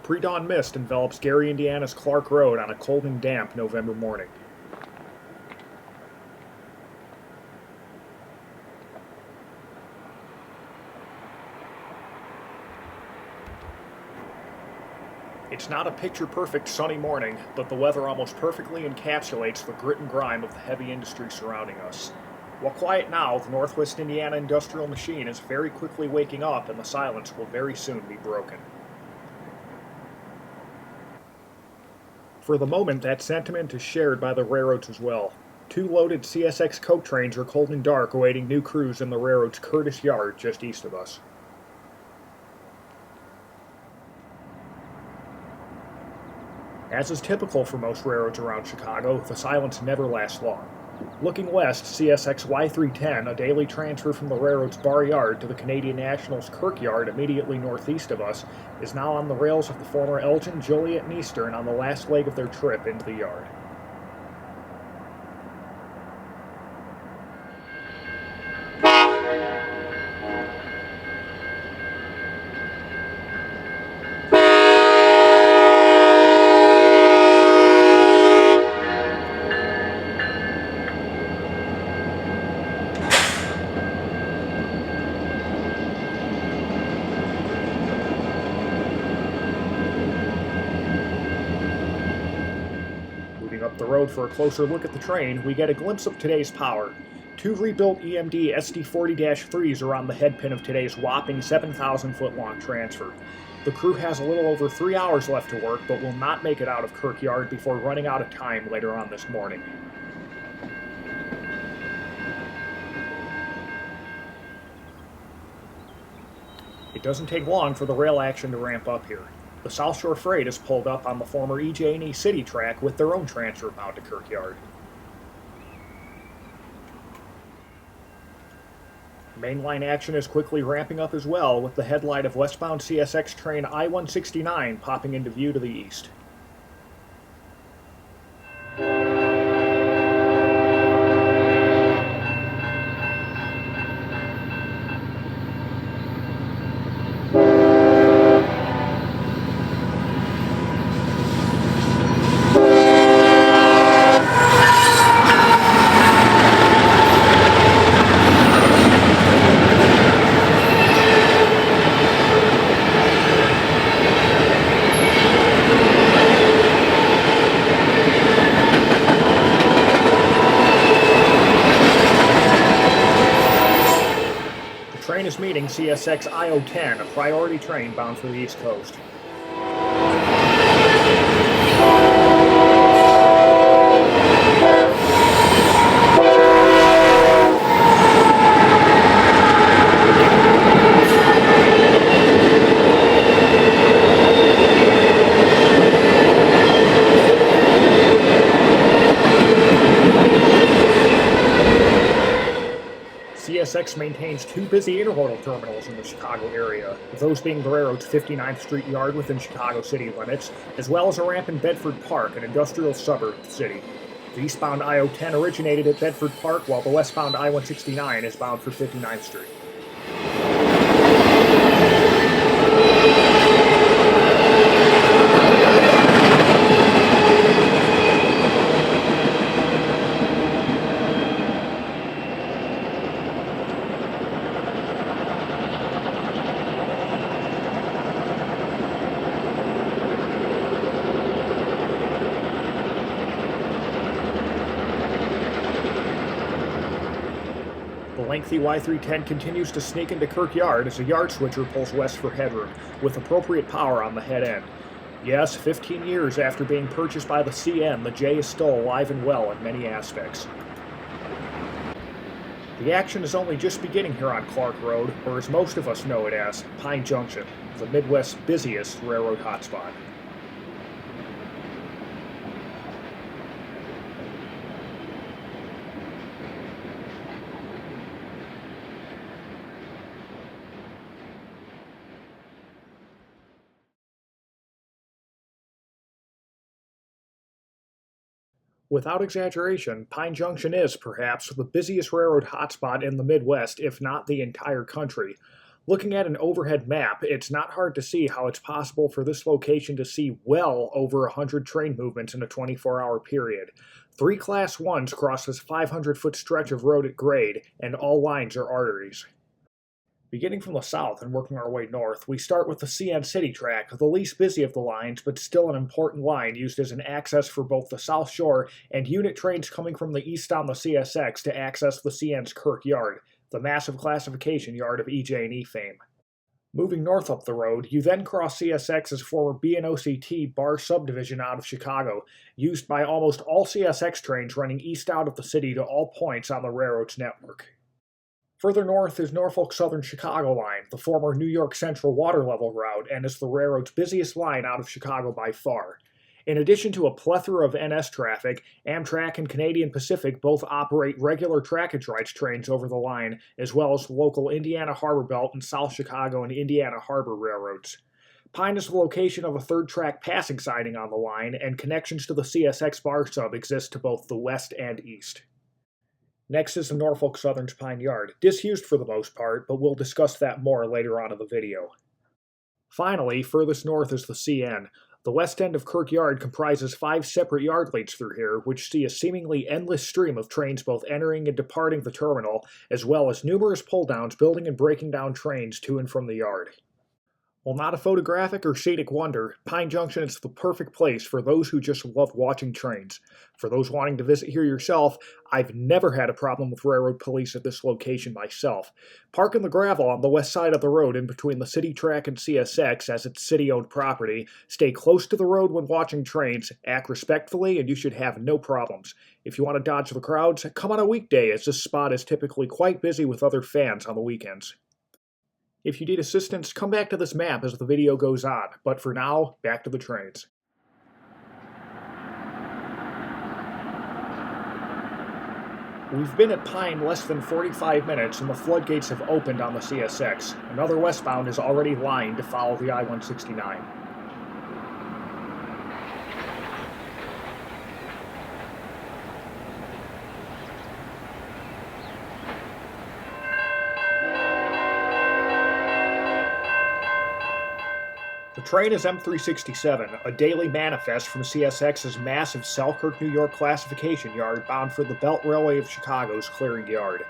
Pre-dawn mist envelops Gary, Indiana's Clark Road on a cold and damp November morning. It's not a picture-perfect sunny morning, but the weather almost perfectly encapsulates the grit and grime of the heavy industry surrounding us. While quiet now, the Northwest Indiana industrial machine is very quickly waking up, and the silence will very soon be broken. For the moment, that sentiment is shared by the railroads as well. Two loaded CSX coke trains are cold and dark, awaiting new crews in the railroad's Curtis Yard just east of us. As is typical for most railroads around Chicago, the silence never lasts long. Looking west, CSX Y310, a daily transfer from the railroad's Bar Yard to the Canadian National's Kirk Yard immediately northeast of us, is now on the rails of the former Elgin, Joliet, and Eastern on the last leg of their trip into the yard. Up the road for a closer look at the train, we get a glimpse of today's power. Two rebuilt EMD SD40-3s are on the headpin of today's whopping 7,000-foot-long transfer. The crew has a little over 3 hours left to work, but will not make it out of Kirk Yard before running out of time later on this morning. It doesn't take long for the rail action to ramp up here. The South Shore Freight is pulled up on the former EJ&E City track with their own transfer bound to Kirk Yard. Mainline action is quickly ramping up as well, with the headlight of westbound CSX train I-169 popping into view to the east. The train is meeting CSX IO10, a priority train bound for the East Coast. CSX maintains two busy intermodal terminals in the Chicago area, those being the railroad's 59th Street yard within Chicago city limits, as well as a ramp in Bedford Park, an industrial suburb of the city. The eastbound I-010 originated at Bedford Park, while the westbound I-169 is bound for 59th Street. The lengthy Y310 continues to sneak into Kirk Yard as a yard switcher pulls west for headroom, with appropriate power on the head end. Yes, 15 years after being purchased by the CN, the J is still alive and well in many aspects. The action is only just beginning here on Clark Road, or as most of us know it as, Pine Junction, the Midwest's busiest railroad hotspot. Without exaggeration, Pine Junction is, perhaps, the busiest railroad hotspot in the Midwest, if not the entire country. Looking at an overhead map, it's not hard to see how it's possible for this location to see well over 100 train movements in a 24-hour period. 3 Class 1s cross this 500-foot stretch of road at grade, and all lines are arteries. Beginning from the south and working our way north, we start with the CN City track, the least busy of the lines, but still an important line used as an access for both the South Shore and unit trains coming from the east on the CSX to access the CN's Kirk Yard, the massive classification yard of EJ&E fame. Moving north up the road, you then cross CSX's former B&OCT bar subdivision out of Chicago, used by almost all CSX trains running east out of the city to all points on the railroad's network. Further north is Norfolk Southern Chicago Line, the former New York Central water level route, and is the railroad's busiest line out of Chicago by far. In addition to a plethora of NS traffic, Amtrak and Canadian Pacific both operate regular trackage rights trains over the line, as well as local Indiana Harbor Belt and South Chicago and Indiana Harbor railroads. Pine is the location of a third-track passing siding on the line, and connections to the CSX bar sub exist to both the west and east. Next is the Norfolk Southern's Pine Yard, disused for the most part, but we'll discuss that more later on in the video. Finally, furthest north is the CN. The west end of Kirk Yard comprises 5 separate yard leads through here, which see a seemingly endless stream of trains both entering and departing the terminal, as well as numerous pull-downs building and breaking down trains to and from the yard. While not a photographic or scenic wonder, Pine Junction is the perfect place for those who just love watching trains. For those wanting to visit here yourself, I've never had a problem with railroad police at this location myself. Park in the gravel on the west side of the road in between the city track and CSX as it's city-owned property, stay close to the road when watching trains, act respectfully, and you should have no problems. If you want to dodge the crowds, come on a weekday as this spot is typically quite busy with other fans on the weekends. If you need assistance, come back to this map as the video goes on, but for now, back to the trains. We've been at Pine less than 45 minutes and the floodgates have opened on the CSX. Another westbound is already lined to follow the I-169. The train is M367, a daily manifest from CSX's massive Selkirk, New York classification yard bound for the Belt Railway of Chicago's clearing yard.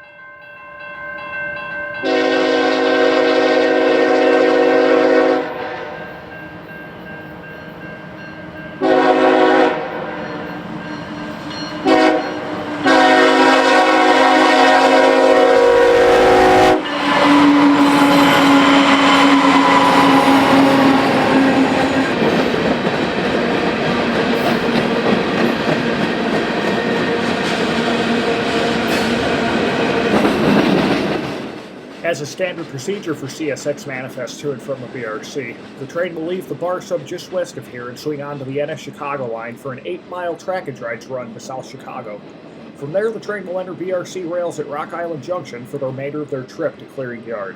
As a standard procedure for CSX manifests to and from the BRC, the train will leave the bar sub just west of here and swing on to the NS Chicago line for an 8-mile trackage rights run to South Chicago. From there, the train will enter BRC rails at Rock Island Junction for the remainder of their trip to Clearing Yard.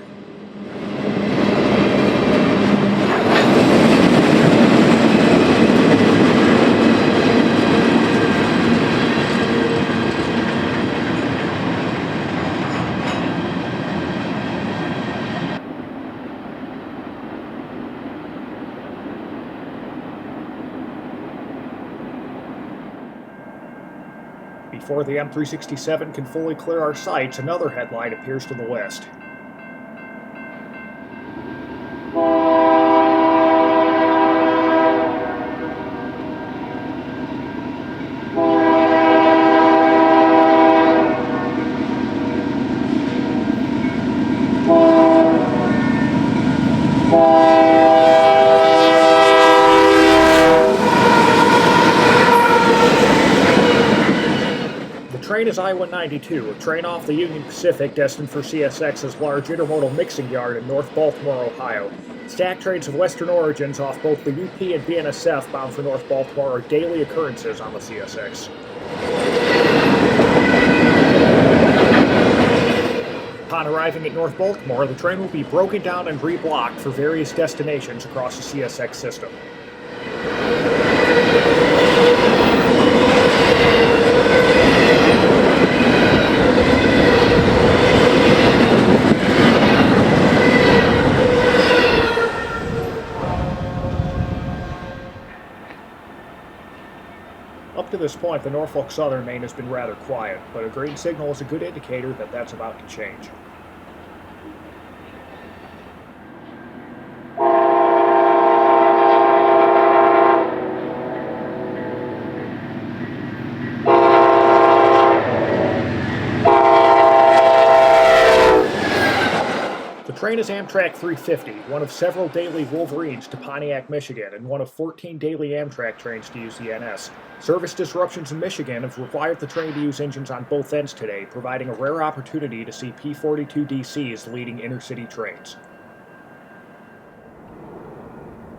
Before the M367 can fully clear our sights, another headlight appears to the west. The train is I-192, a train off the Union Pacific destined for CSX's large intermodal mixing yard in North Baltimore, Ohio. Stack trains of western origins off both the UP and BNSF bound for North Baltimore are daily occurrences on the CSX. Upon arriving at North Baltimore, the train will be broken down and reblocked for various destinations across the CSX system. point, the Norfolk Southern main has been rather quiet, but a green signal is a good indicator that that's about to change. The train is Amtrak 350, one of several daily Wolverines to Pontiac, Michigan, and one of 14 daily Amtrak trains to use the NS. Service disruptions in Michigan have required the train to use engines on both ends today, providing a rare opportunity to see P42DCs leading intercity trains.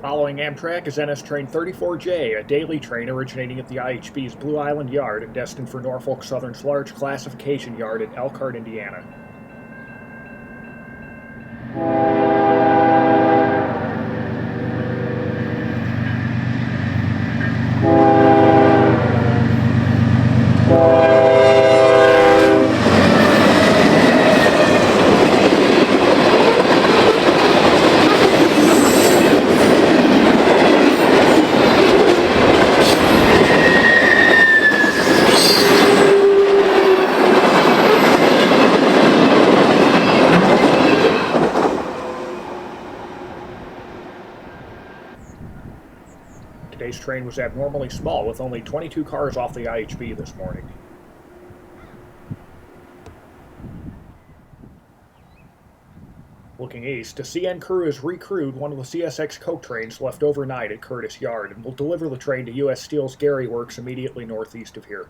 Following Amtrak is NS Train 34J, a daily train originating at the IHB's Blue Island Yard and destined for Norfolk Southern's large classification yard at Elkhart, Indiana. Today's train was abnormally small, with only 22 cars off the IHB this morning. Looking east, a CN crew has recrewed one of the CSX coke trains left overnight at Curtis Yard and will deliver the train to U.S. Steel's Gary Works immediately northeast of here.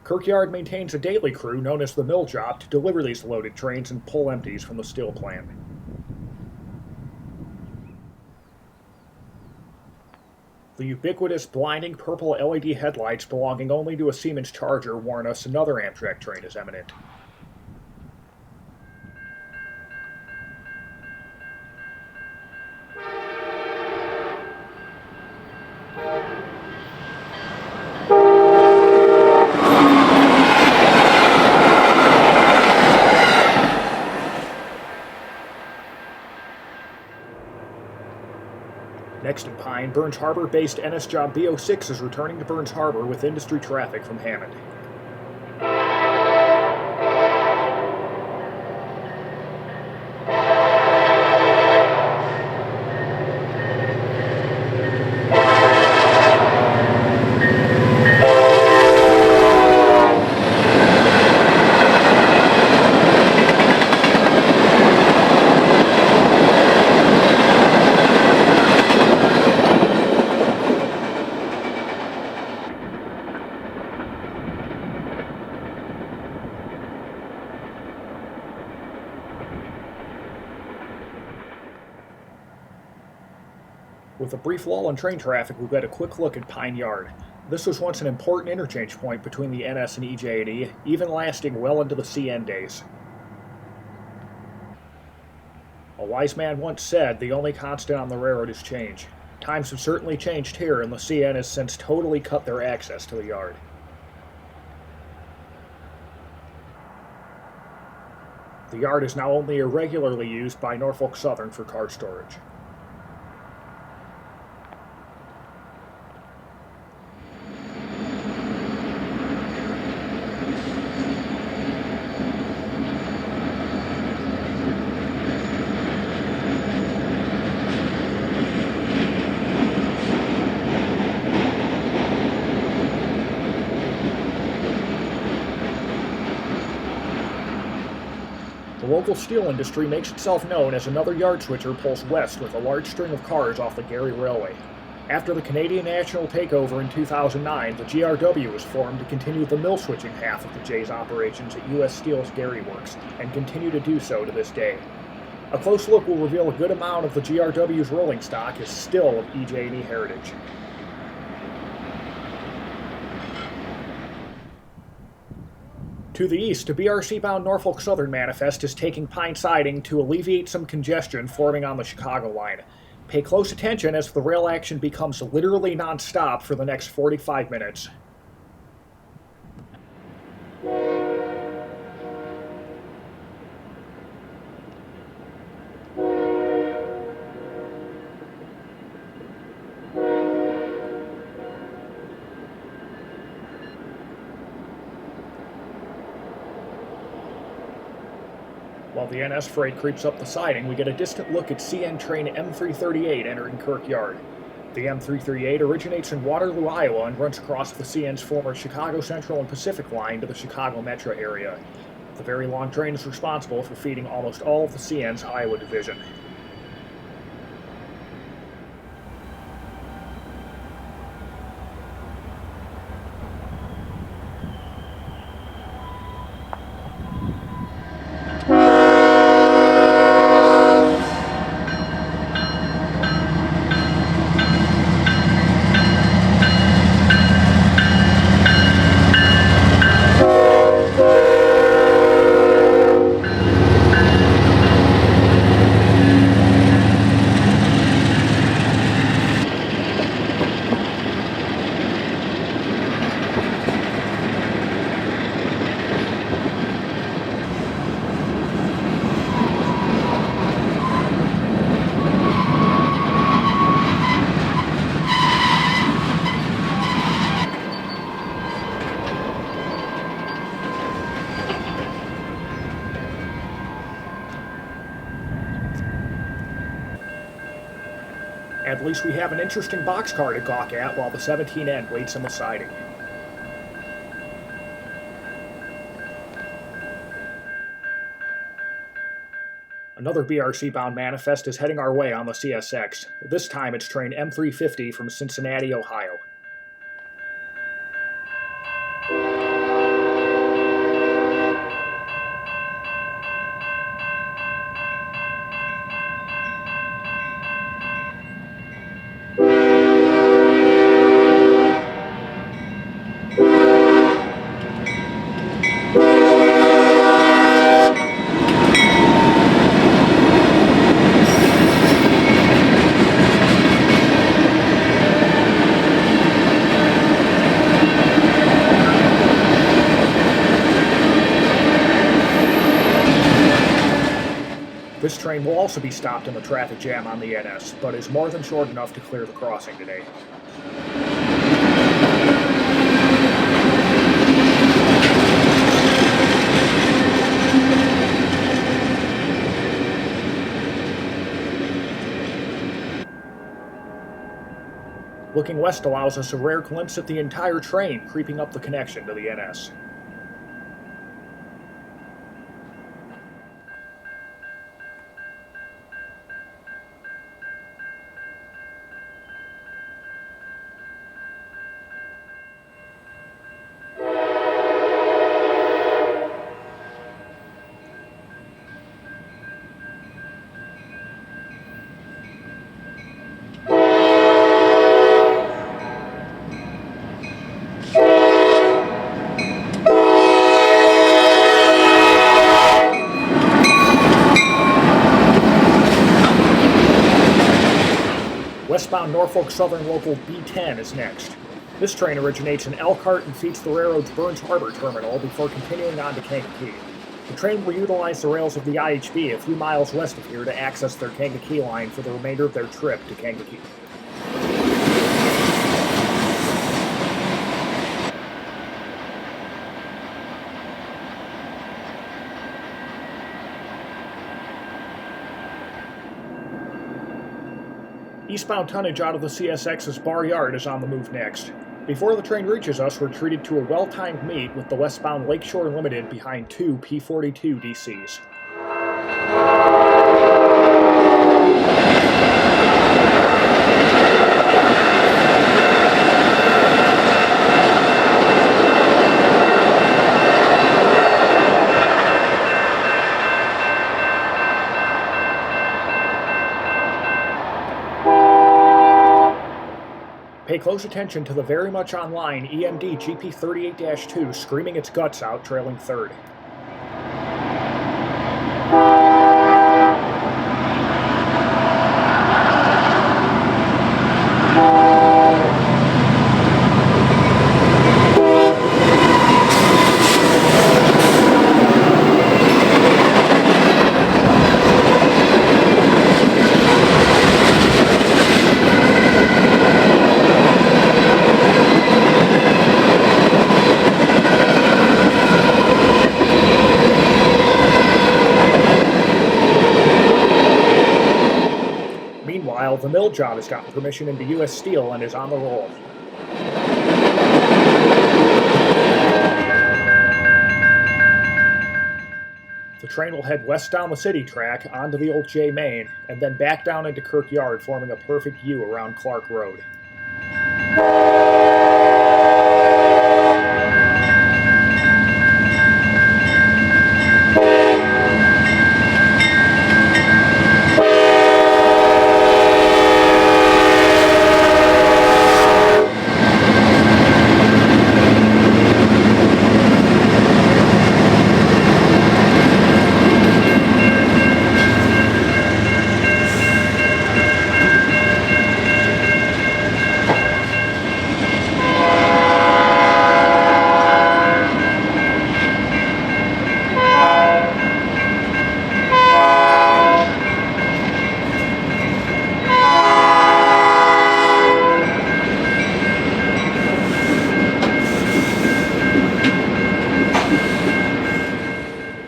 Kirkyard maintains a daily crew known as the Mill Job to deliver these loaded trains and pull empties from the steel plant. The ubiquitous, blinding purple LED headlights belonging only to a Siemens Charger warn us another Amtrak train is imminent. Next in Pine, Burns Harbor-based NS Job B06 is returning to Burns Harbor with industry traffic from Hammond. With a brief lull in train traffic, we'll get a quick look at Pine Yard. This was once an important interchange point between the NS and EJ&E, even lasting well into the CN days. A wise man once said, the only constant on the railroad is change. Times have certainly changed here, and the CN has since totally cut their access to the yard. The yard is now only irregularly used by Norfolk Southern for car storage. The local steel industry makes itself known as another yard switcher pulls west with a large string of cars off the Gary Railway. After the Canadian National takeover in 2009, the GRW was formed to continue the mill switching half of the J's operations at U.S. Steel's Gary Works, and continue to do so to this day. A close look will reveal a good amount of the GRW's rolling stock is still of EJ&E heritage. To the east, a BRC-bound Norfolk Southern manifest is taking Pine siding to alleviate some congestion forming on the Chicago line. Pay close attention as the rail action becomes literally non-stop for the next 45 minutes. While the NS freight creeps up the siding, we get a distant look at CN train M338 entering Kirk Yard. The M338 originates in Waterloo, Iowa, and runs across the CN's former Chicago Central and Pacific line to the Chicago metro area. The very long train is responsible for feeding almost all of the CN's Iowa division. At least we have an interesting boxcar to gawk at while the 17N waits on the siding. Another BRC-bound manifest is heading our way on the CSX. This time it's train M350 from Cincinnati, Ohio. This train will also be stopped in the traffic jam on the NS, but is more than short enough to clear the crossing today. Looking west allows us a rare glimpse at the entire train creeping up the connection to the NS. Westbound Norfolk Southern Local B10 is next. This train originates in Elkhart and feeds the railroad's Burns Harbor terminal before continuing on to Kankakee. The train will utilize the rails of the IHB a few miles west of here to access their Kankakee line for the remainder of their trip to Kankakee. Eastbound tonnage out of the CSX's Bar Yard is on the move next. Before the train reaches us, we're treated to a well-timed meet with the westbound Lakeshore Limited behind two P42 DCs. Pay close attention to the very much online EMD GP38-2 screaming its guts out, trailing third. The mill job has gotten permission into U.S. Steel and is on the roll. The train will head west down the city track onto the old J Main and then back down into Kirk Yard, forming a perfect U around Clark Road.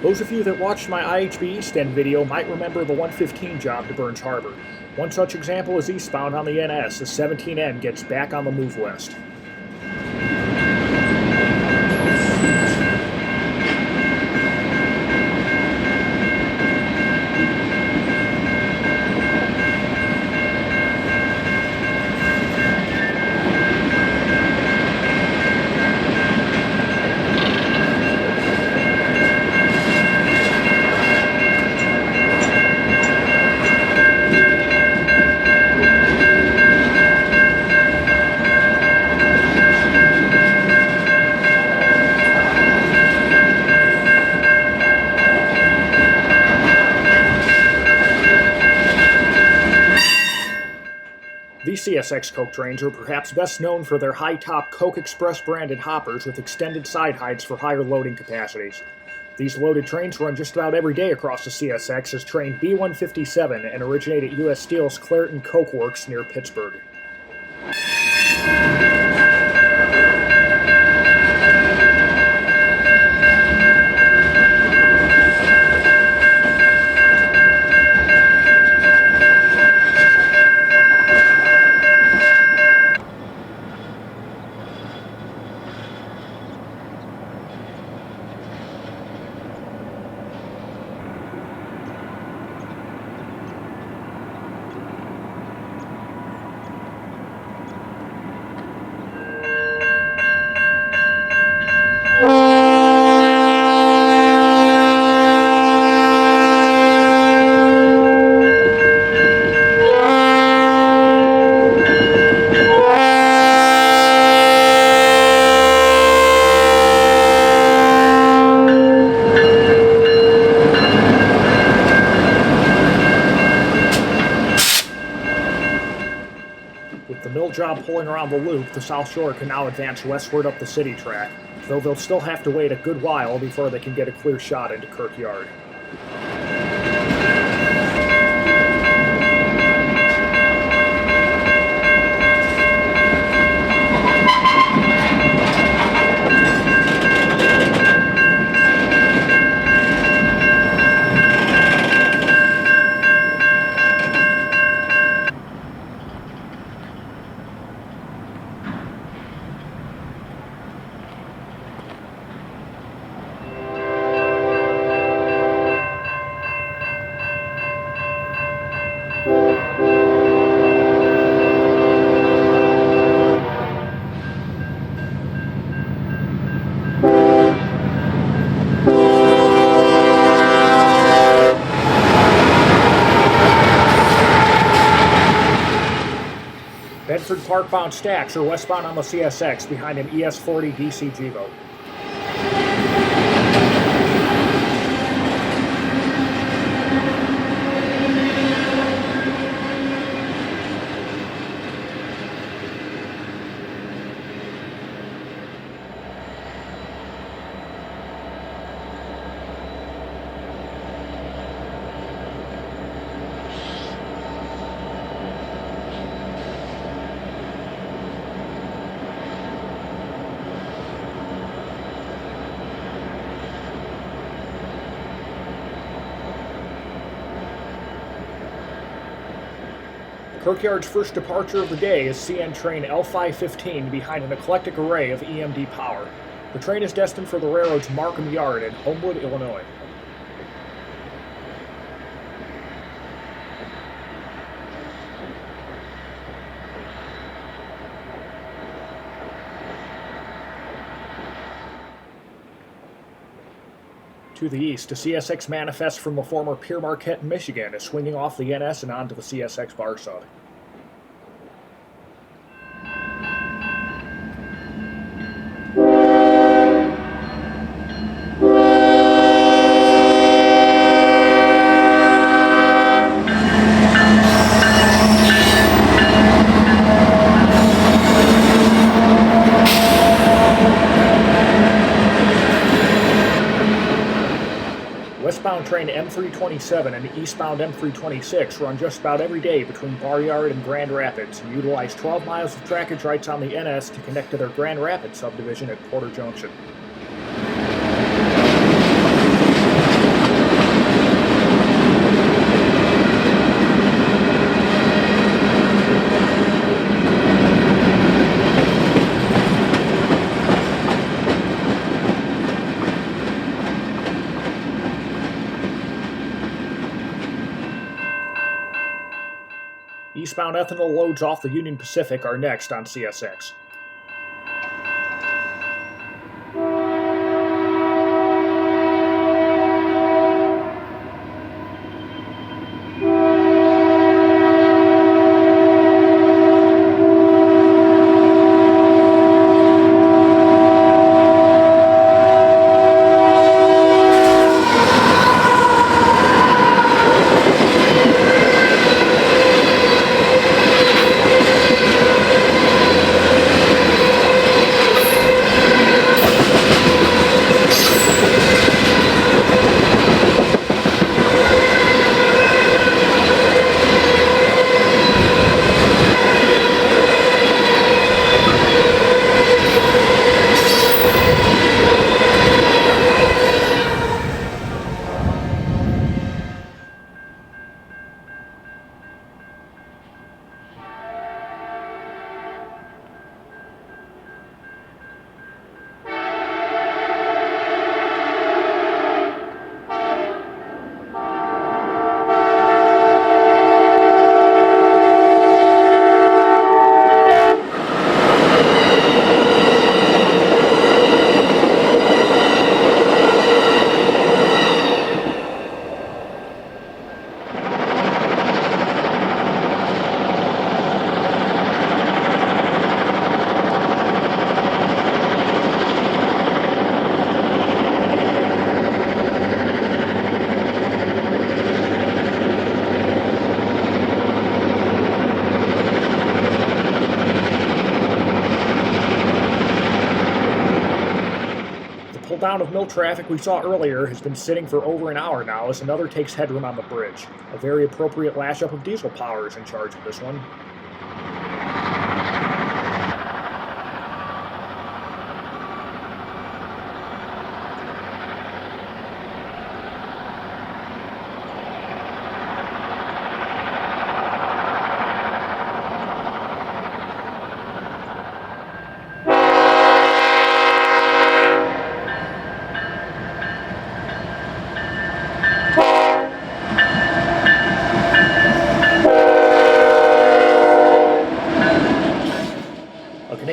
Those of you that watched my IHB East End video might remember the 115 job to Burns Harbor. One such example is eastbound on the NS as 17N gets back on the move west. These CSX Coke trains are perhaps best known for their high-top Coke Express branded hoppers with extended side heights for higher loading capacities. These loaded trains run just about every day across the CSX as train B157 and originate at U.S. Steel's Clairton Coke Works near Pittsburgh. With the mill job pulling around the loop, the South Shore can now advance westward up the city track, though they'll still have to wait a good while before they can get a clear shot into Kirk Yard. Bedford Park-bound stacks are westbound on the CSX behind an ES40 DC Gevo. Kirkyard's first departure of the day is CN train L515 behind an eclectic array of EMD power. The train is destined for the railroad's Markham Yard in Homewood, Illinois. To the east, a CSX manifest from the former Pier Marquette, Michigan is swinging off the NS and onto the CSX bar side. Westbound train M327 and eastbound M326 run just about every day between Bar Yard and Grand Rapids and utilize 12 miles of trackage rights on the NS to connect to their Grand Rapids subdivision at Porter Junction. Eastbound ethanol loads off the Union Pacific are next on CSX. Down of mill traffic we saw earlier has been sitting for over an hour now as another takes headroom on the bridge. A very appropriate lash-up of diesel power is in charge of this one.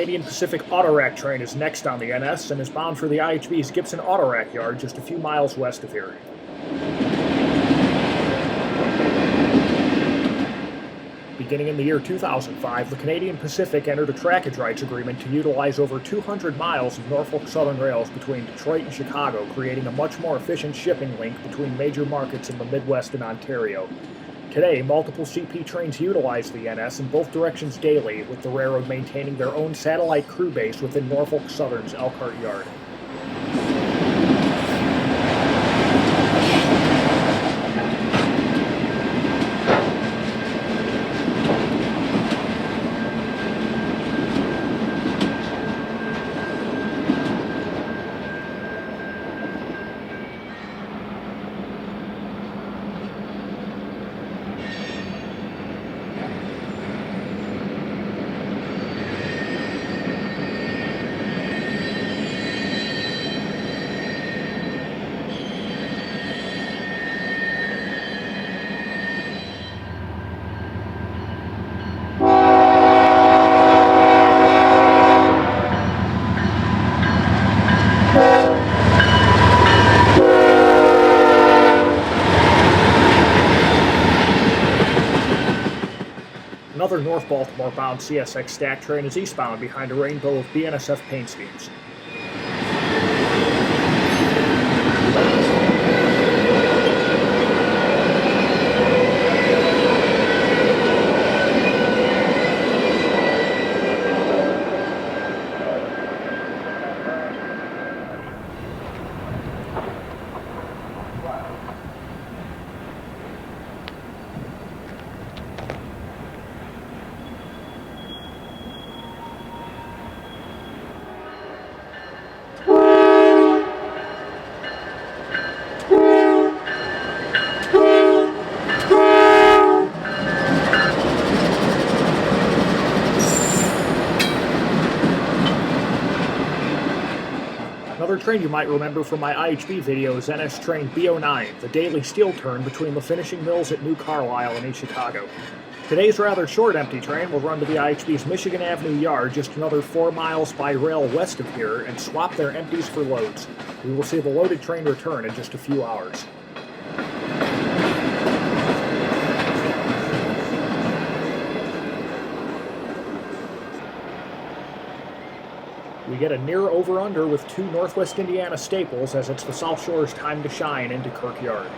Canadian Pacific Autorack train is next on the NS and is bound for the IHB's Gibson Autorack yard just a few miles west of here. Beginning in the year 2005, the Canadian Pacific entered a trackage rights agreement to utilize over 200 miles of Norfolk Southern rails between Detroit and Chicago, creating a much more efficient shipping link between major markets in the Midwest and Ontario. Today, multiple CP trains utilize the NS in both directions daily, with the railroad maintaining their own satellite crew base within Norfolk Southern's Elkhart Yard. Another North Baltimore-bound CSX stack train is eastbound behind a rainbow of BNSF paint schemes. Another train you might remember from my IHB video is NS train B09, the daily steel turn between the finishing mills at New Carlisle and East Chicago. Today's rather short empty train will run to the IHB's Michigan Avenue yard just another 4 miles by rail west of here and swap their empties for loads. We will see the loaded train return in just a few hours. We get a near over-under with 2 Northwest Indiana staples as it's the South Shore's time to shine into Kirk Yard.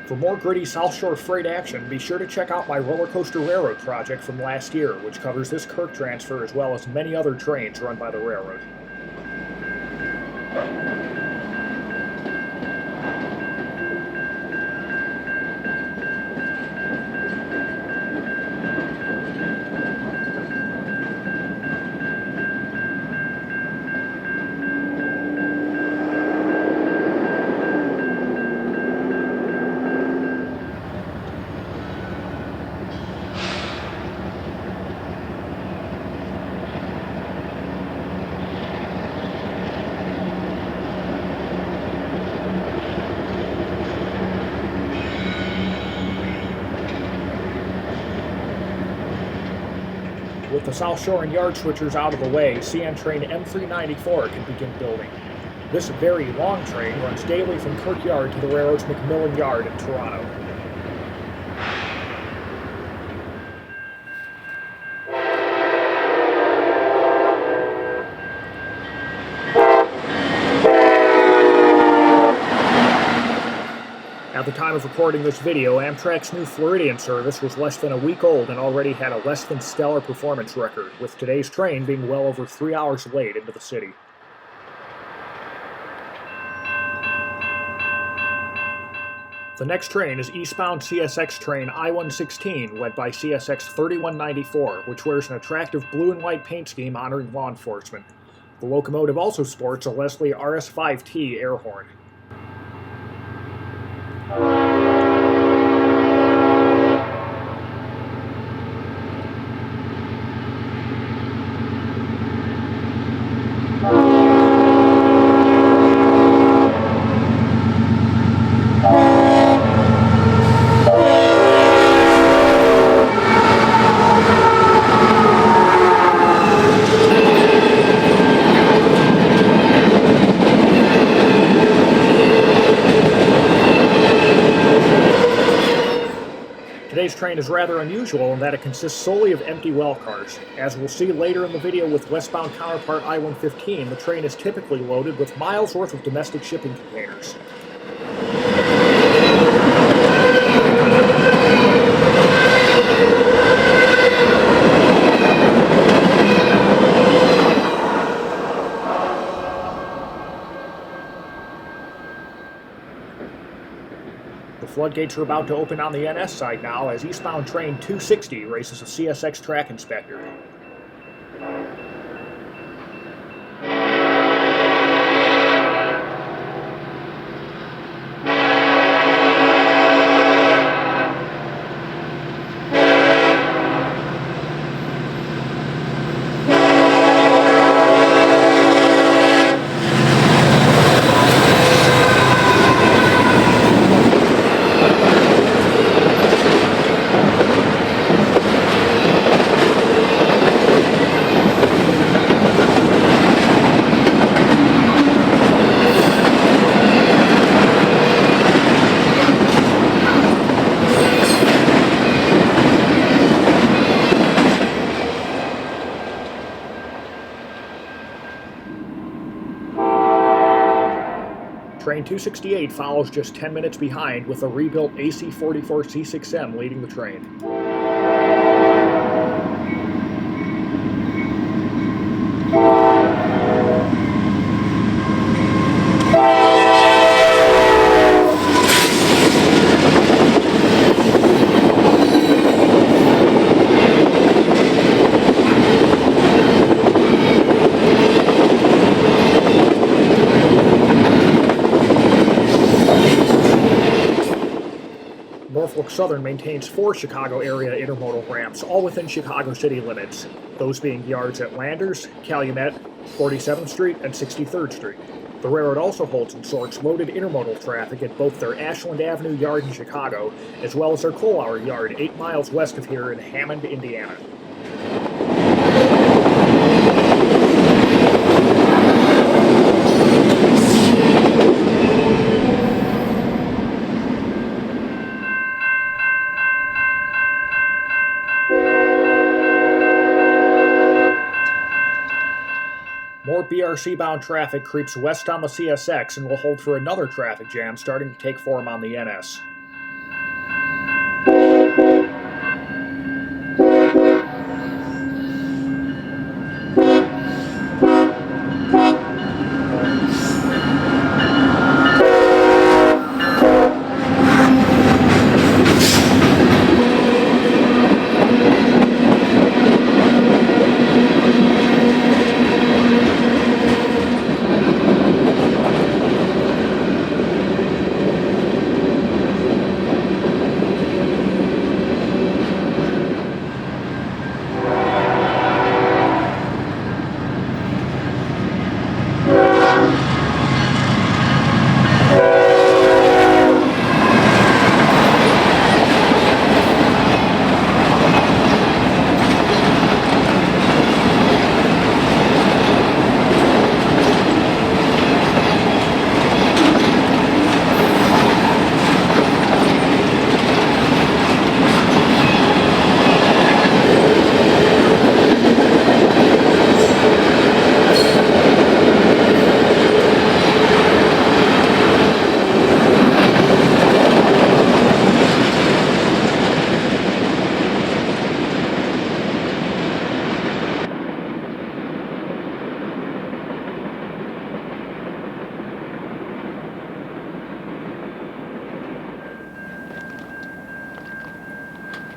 For more gritty South Shore freight action, be sure to check out my Roller Coaster Railroad project from last year, which covers this Kirk transfer as well as many other trains run by the railroad. With the South Shore and yard switchers out of the way, CN train M394 can begin building. This very long train runs daily from Kirk Yard to the railroad's McMillan Yard in Toronto. At the time of recording this video, Amtrak's new Floridian service was less than a week old and already had a less than stellar performance record, with today's train being well over 3 hours late into the city. The next train is eastbound CSX train I-116, led by CSX 3194, which wears an attractive blue and white paint scheme honoring law enforcement. The locomotive also sports a Leslie RS5T air horn. Today's train is rather unusual in that it consists solely of empty well cars. As we'll see later in the video with westbound counterpart I-115, the train is typically loaded with miles worth of domestic shipping containers. The floodgates are about to open on the NS side now as eastbound train 260 races a CSX track inspector. Train 268 follows just 10 minutes behind with a rebuilt AC-44 C6M leading the train. Norfolk Southern maintains 4 Chicago area intermodal ramps, all within Chicago city limits, those being yards at Landers, Calumet, 47th Street, and 63rd Street. The railroad also holds and sorts loaded intermodal traffic at both their Ashland Avenue yard in Chicago, as well as their Coal yard 8 miles west of here in Hammond, Indiana. More BRC-bound traffic creeps west on the CSX and will hold for another traffic jam starting to take form on the NS.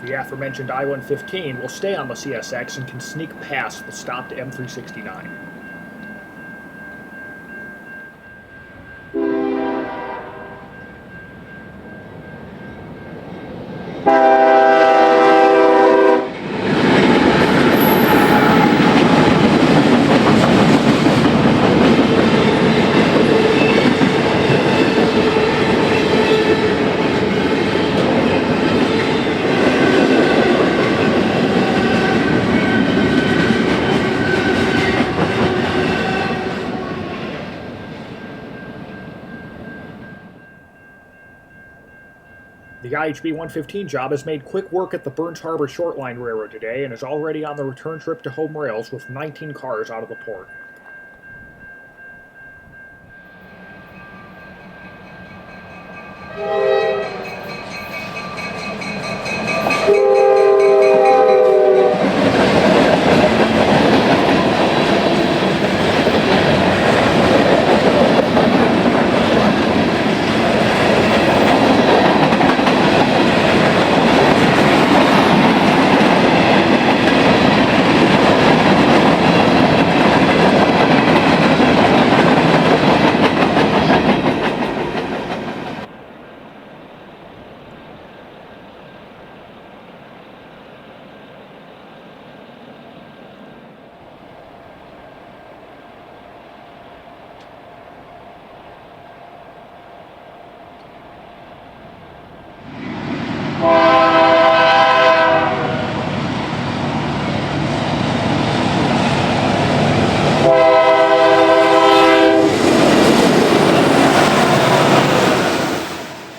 The aforementioned I-115 will stay on the CSX and can sneak past the stopped M369. The IHB 115 job has made quick work at the Burns Harbor Short Line Railroad today and is already on the return trip to home rails with 19 cars out of the port.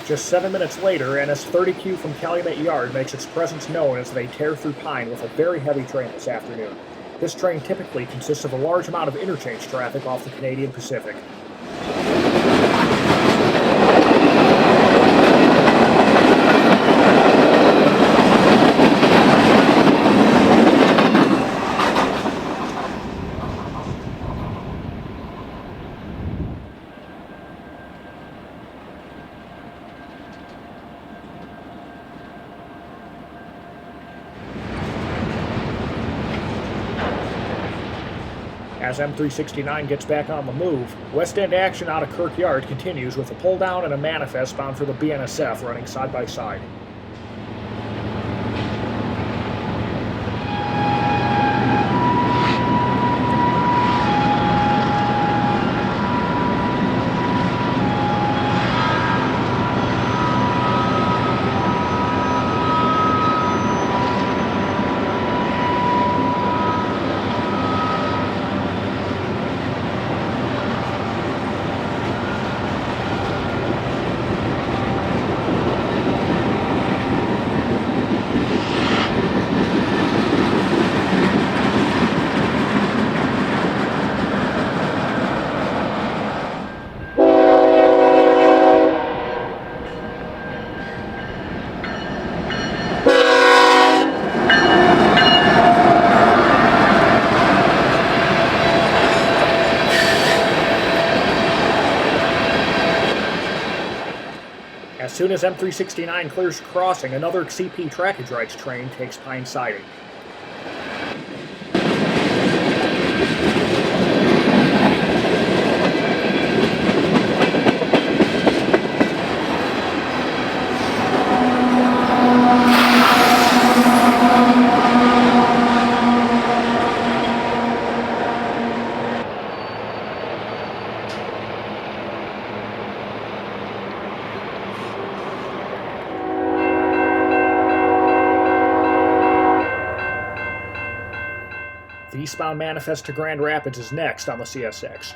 Just 7 minutes later, NS 30Q from Calumet Yard makes its presence known as they tear through Pine with a very heavy train this afternoon. This train typically consists of a large amount of interchange traffic off the Canadian Pacific. As M369 gets back on the move, West End action out of Kirk Yard continues with a pull-down and a manifest bound for the BNSF running side by side. As soon as M369 clears crossing, another CP trackage rights train takes Pine siding. The eastbound manifest to Grand Rapids is next on the CSX.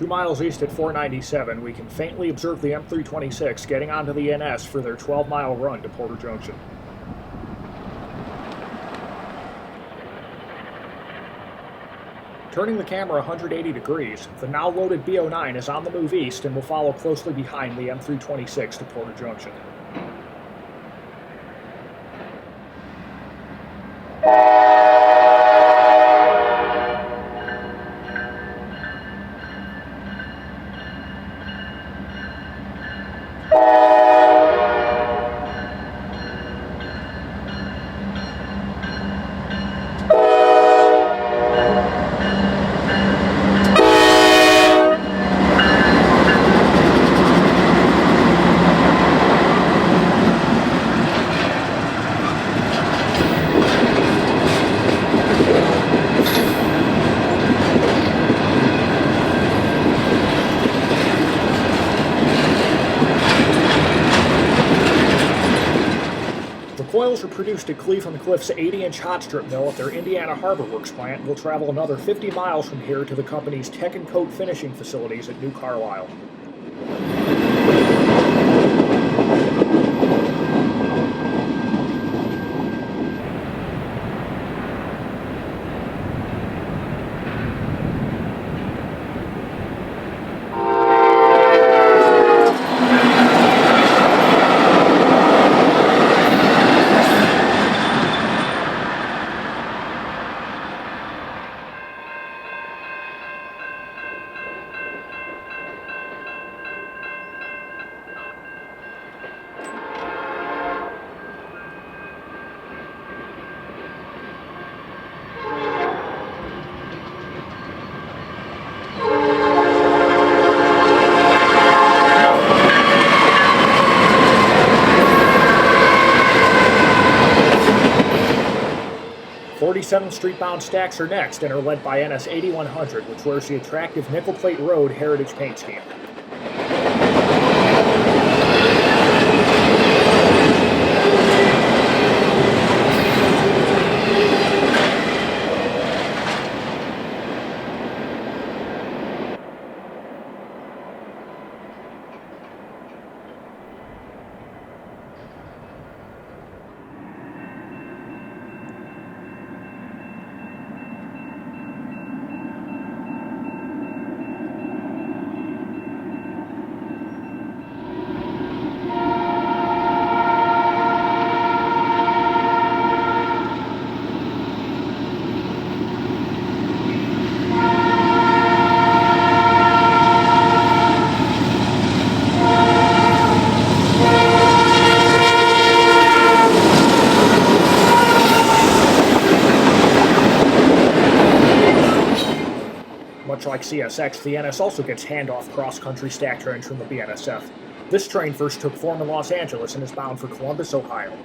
Miles east at 497, we can faintly observe the M326 getting onto the NS for their 12-mile run to Porter Junction. Turning the camera 180 degrees, the now loaded B09 is on the move east and will follow closely behind the M326 to Porter Junction. Coils are produced at Cleveland-Cliff's 80-inch hot strip mill at their Indiana Harbor Works plant and will travel another 50 miles from here to the company's Tech and Coat finishing facilities at New Carlisle. 47th Street bound stacks are next and are led by NS 8100, which wears the attractive nickel plate road heritage paint scheme. Much like CSX, the NS also gets handoff cross-country stack trains from the BNSF. This train first took form in Los Angeles and is bound for Columbus, Ohio.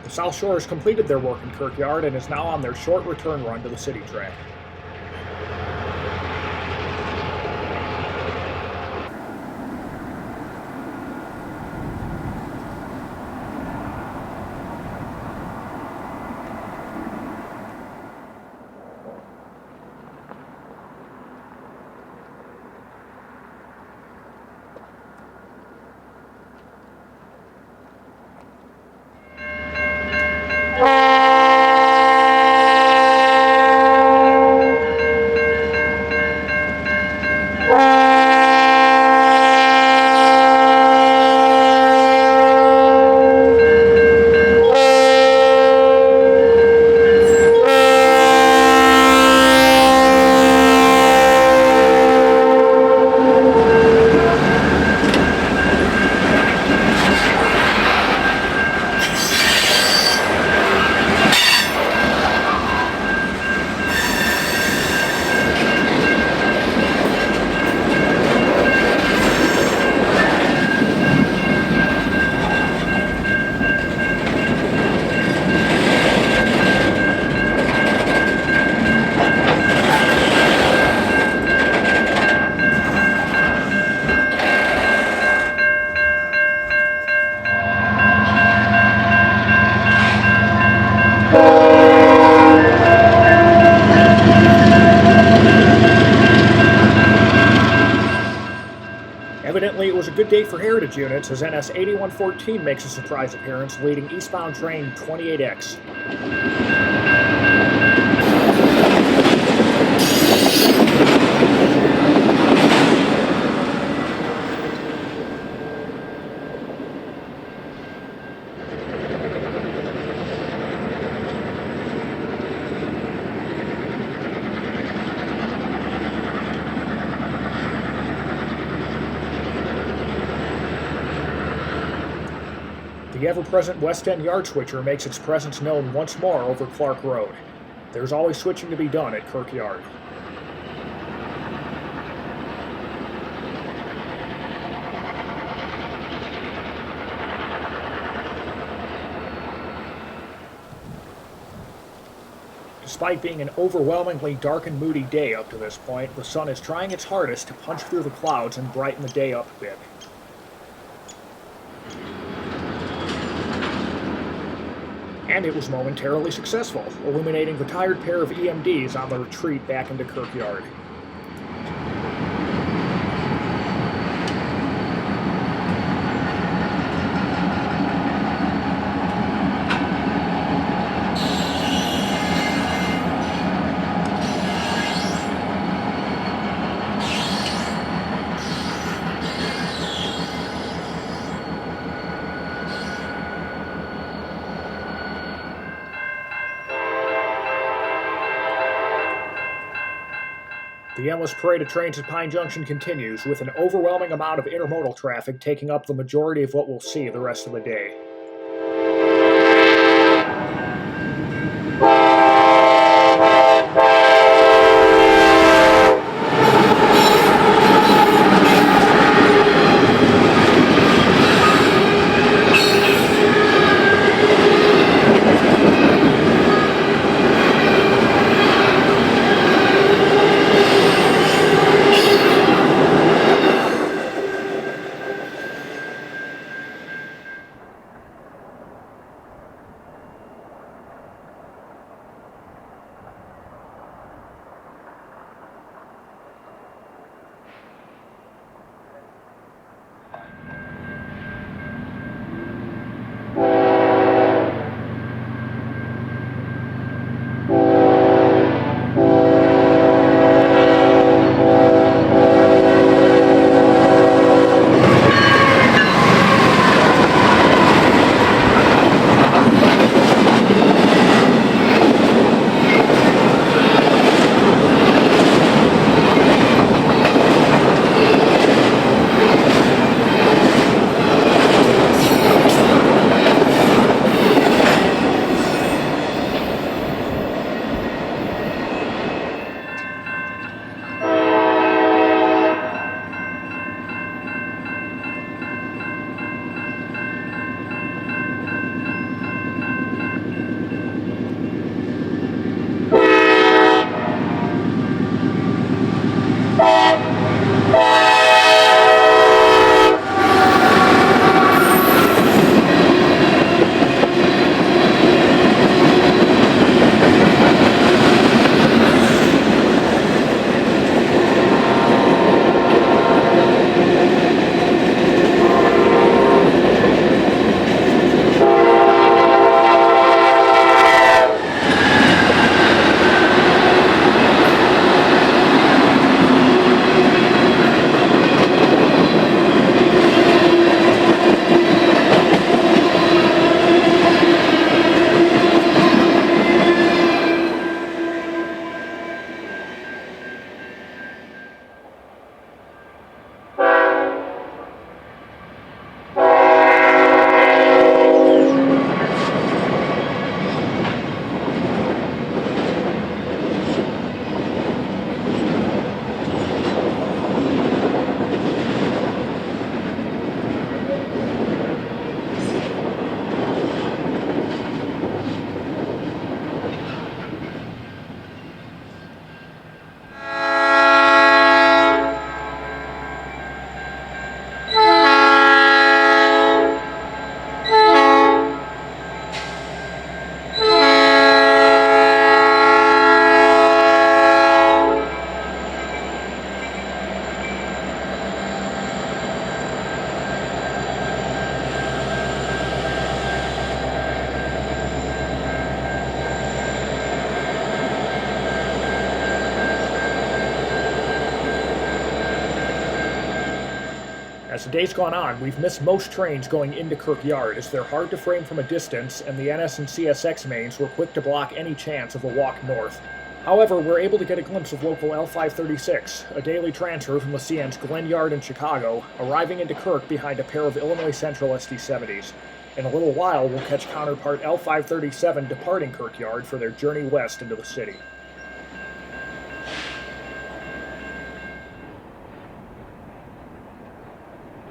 South Shore has completed their work in Kirkyard and is now on their short return run to the city track. Evidently, it was a good day for heritage units as NS 8114 makes a surprise appearance leading eastbound train 28X. The ever-present West End yard switcher makes its presence known once more over Clark Road. There's always switching to be done at Kirkyard. Despite being an overwhelmingly dark and moody day up to this point, the sun is trying its hardest to punch through the clouds and brighten the day up a bit. And it was momentarily successful, illuminating the tired pair of EMDs on the retreat back into Kirkyard. The endless parade of trains at Pine Junction continues, with an overwhelming amount of intermodal traffic taking up the majority of what we'll see the rest of the day. As the day's gone on, we've missed most trains going into Kirk Yard, as they're hard to frame from a distance, and the NS and CSX mains were quick to block any chance of a walk north. However, we're able to get a glimpse of local L536, a daily transfer from the CN's Glen Yard in Chicago, arriving into Kirk behind a pair of Illinois Central SD70s. In a little while, we'll catch counterpart L537 departing Kirk Yard for their journey west into the city.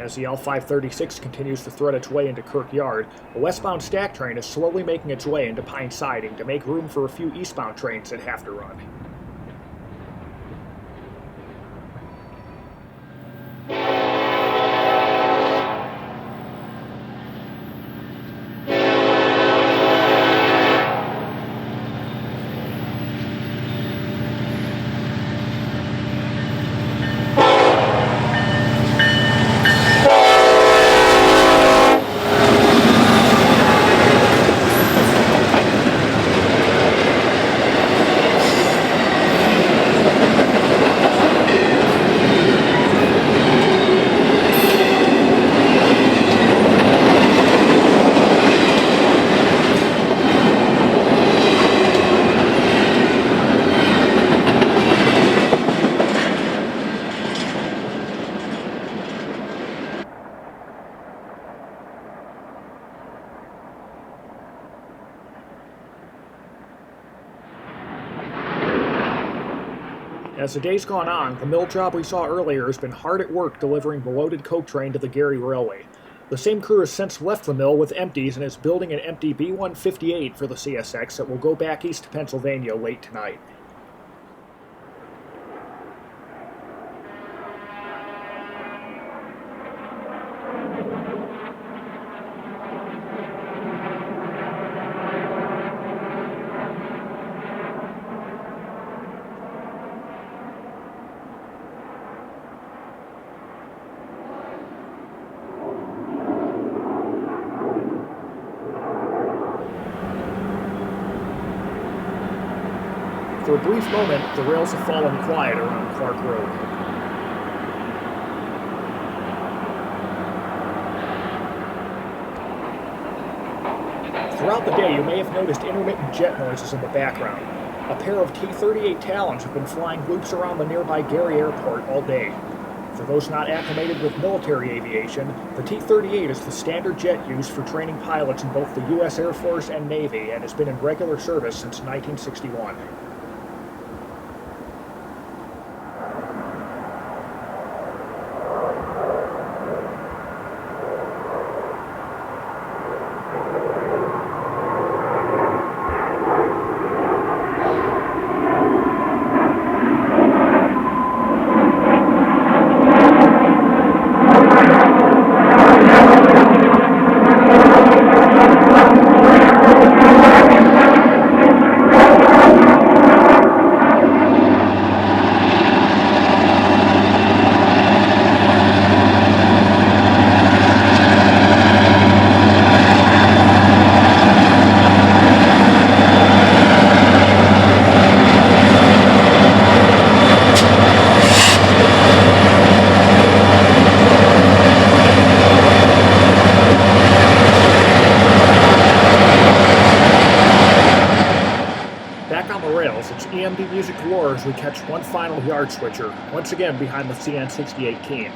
As the L536 continues to thread its way into Kirk Yard, a westbound stack train is slowly making its way into Pine Siding to make room for a few eastbound trains that have to run. As the day's gone on, the mill job we saw earlier has been hard at work delivering the loaded coke train to the Gary Railway. The same crew has since left the mill with empties and is building an empty B-158 for the CSX that will go back east to Pennsylvania late tonight. For a brief moment, the rails have fallen quiet around Clark Road. Throughout the day, you may have noticed intermittent jet noises in the background. A pair of T-38 Talons have been flying loops around the nearby Gary Airport all day. For those not acclimated with military aviation, the T-38 is the standard jet used for training pilots in both the U.S. Air Force and Navy and has been in regular service since 1961. It's EMD Music Roar as we catch one final yard switcher, once again behind the CN6018.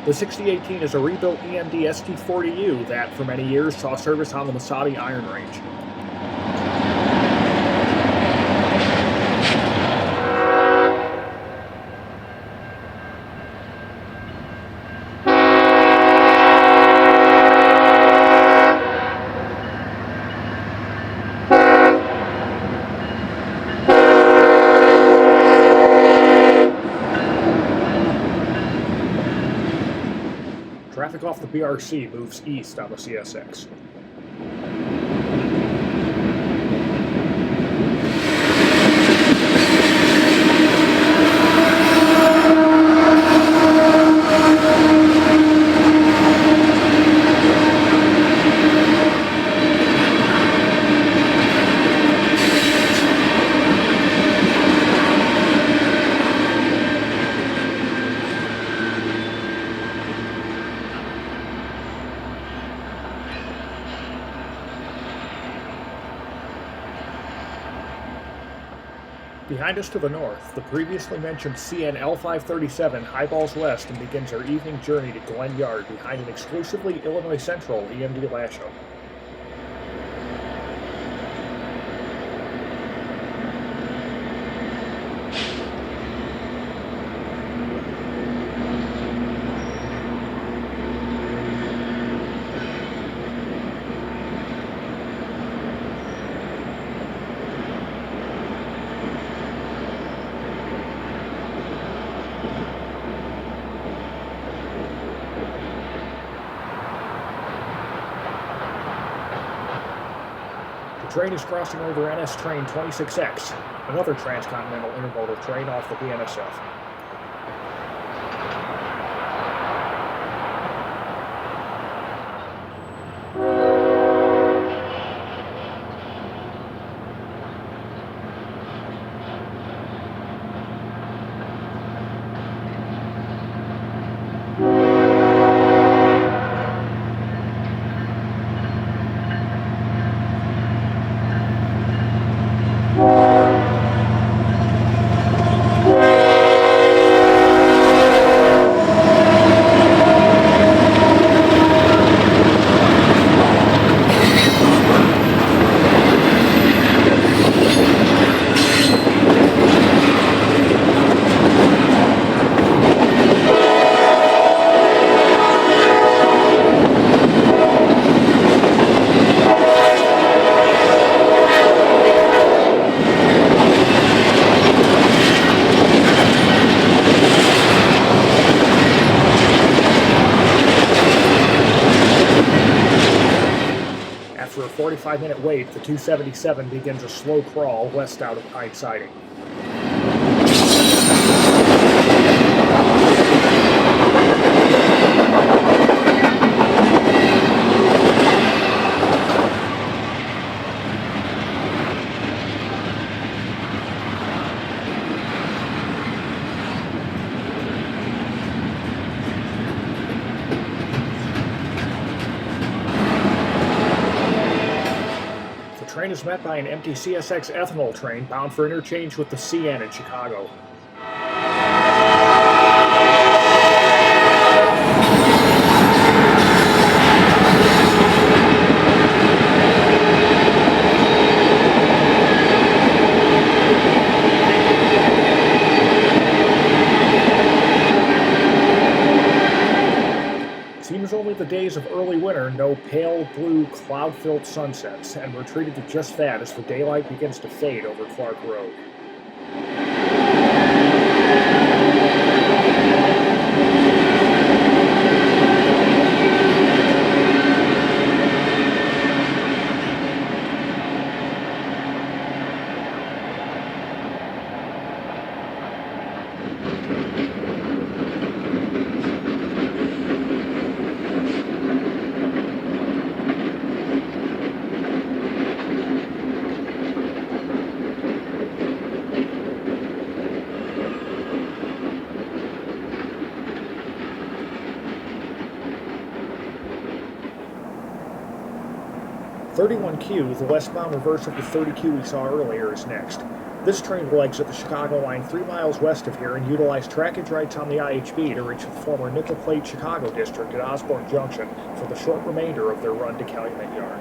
The 6018 is a rebuilt EMD ST40U that, for many years, saw service on the Masadi Iron Range. Traffic off the BRC moves east on the CSX. Behind us to the north, the previously mentioned CN L537 highballs west and begins our evening journey to Glen Yard behind an exclusively Illinois Central EMD Lasho. The train is crossing over NS Train 26X, another transcontinental intermodal train off the BNSF. After a 45-minute wait, the 277 begins a slow crawl west out of Pine Siding. The train is met by an empty CSX ethanol train bound for interchange with the CN in Chicago. Seems only the days of early winter know pale blue cloud-filled sunsets, and we're treated to just that as the daylight begins to fade over Clark Road. (31Q), the westbound reverse of the 30Q we saw earlier, is next. This train will exit the Chicago line 3 miles west of here and utilize trackage rights on the IHB to reach the former Nickel Plate Chicago district at Osborne Junction for the short remainder of their run to Calumet Yard.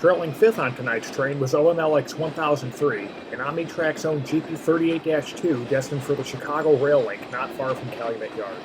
Trailing fifth on tonight's train was OMLX 1003, an Amtrak's own GP38-2 destined for the Chicago Rail Link not far from Calumet Yard.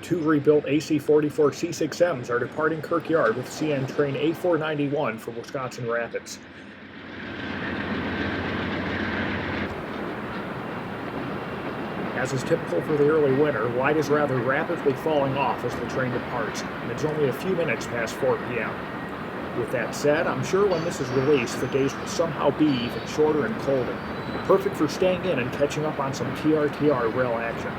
Two rebuilt AC-44 C6Ms are departing Kirk Yard with CN train A491 for Wisconsin Rapids. As is typical for the early winter, light is rather rapidly falling off as the train departs, and it's only a few minutes past 4 p.m. With that said, I'm sure when this is released, the days will somehow be even shorter and colder, perfect for staying in and catching up on some TRTR rail action.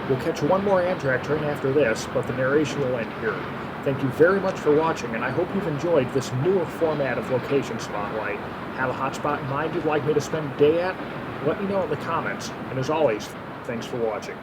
We'll catch one more Amtrak train after this, but the narration will end here. Thank you very much for watching, and I hope you've enjoyed this newer format of Location Spotlight. Have a hotspot in mind you'd like me to spend a day at? Let me know in the comments, and as always, thanks for watching.